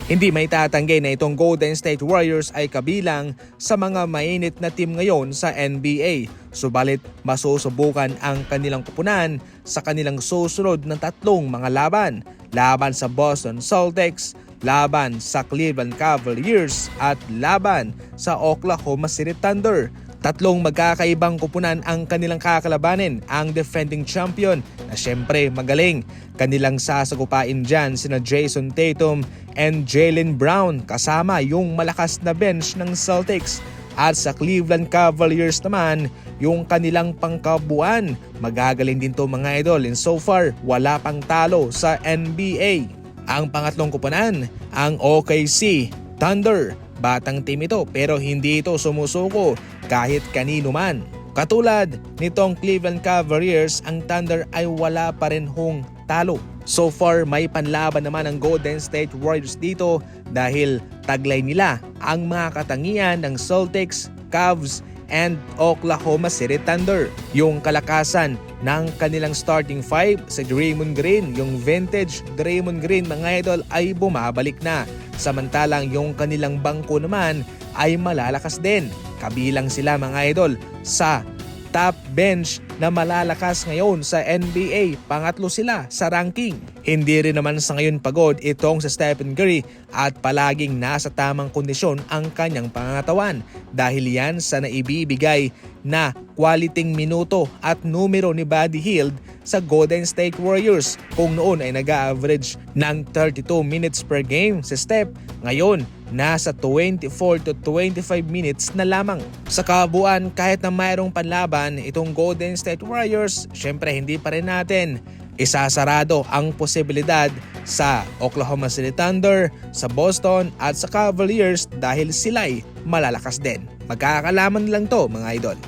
Hindi may tatanggi na itong Golden State Warriors ay kabilang sa mga mainit na team ngayon sa NBA. Subalit masusubukan ang kanilang kupunan sa kanilang susunod na tatlong mga laban. Laban sa Boston Celtics, laban sa Cleveland Cavaliers at laban sa Oklahoma City Thunder. Tatlong magkakaibang kupunan ang kanilang kakalabanin, ang defending champion na syempre magaling. Kanilang sasagupain dyan sina Jason Tatum and Jaylen Brown kasama yung malakas na bench ng Celtics. At sa Cleveland Cavaliers naman, yung kanilang pangkabuuan. Magagaling din to mga idol, and so far wala pang talo sa NBA. Ang pangatlong kupunan, ang OKC Thunder. Batang team ito pero hindi ito sumusuko kahit kanino man. Katulad nitong Cleveland Cavaliers, ang Thunder ay wala pa rin hong talo. So far may panlaban naman ang Golden State Warriors dito dahil taglay nila ang mga katangian ng Celtics, Cavs and Oklahoma City Thunder. Yung kalakasan ng kanilang starting five sa Draymond Green, yung vintage Draymond Green mga idol ay bumabalik na. Samantalang yung kanilang bangko naman ay malalakas din. Kabilang sila mga idol sa top bench na malalakas ngayon sa NBA. Pangatlo sila sa ranking. Hindi rin naman sa ngayon pagod itong sa Stephen Curry at palaging nasa tamang kondisyon ang kanyang pangangatawan dahil yan sa naibibigay na quality minuto at numero ni Buddy Hield sa Golden State Warriors. Kung noon ay nag-average ng 32 minutes per game si Steph, ngayon nasa 24 to 25 minutes na lamang. Sa kabuuan, kahit na mayroong panlaban itong Golden State Warriors, syempre hindi pa rin natin isasarado ang posibilidad sa Oklahoma City Thunder, sa Boston at sa Cavaliers dahil sila'y malalakas din. Magkakalaman lang to mga idol.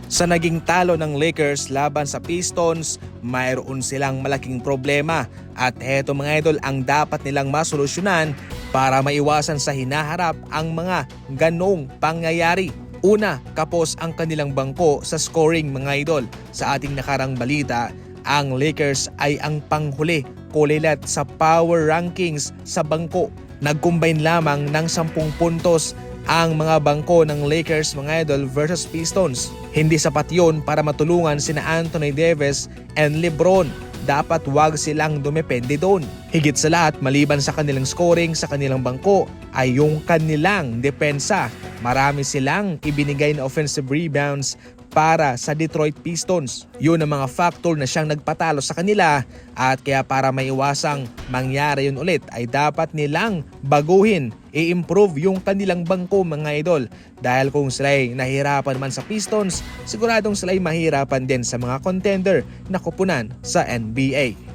Sa naging talo ng Lakers laban sa Pistons, mayroon silang malaking problema at heto mga idol ang dapat nilang masolusyonan para maiwasan sa hinaharap ang mga ganong pangyayari. Una, kapos ang kanilang bangko sa scoring mga idol. Sa ating nakarang balita, ang Lakers ay ang panghuli kulilat sa power rankings sa bangko. Nag-combine lamang ng 10 puntos ang mga bangko ng Lakers mga idol versus Pistons. Hindi sapat yun para matulungan sina Anthony Davis and LeBron. Dapat wag silang dumepende doon. Higit sa lahat, maliban sa kanilang scoring sa kanilang bangko ay yung kanilang depensa. Marami silang ibinigay na offensive rebounds para sa Detroit Pistons. Yun ang mga factor na siyang nagpatalo sa kanila at kaya para maiwasang mangyari yun ulit ay dapat nilang baguhin, i-improve yung kanilang bangko mga idol. Dahil kung sila'y nahirapan man sa Pistons, siguradong sila'y mahirapan din sa mga contender na kupunan sa NBA.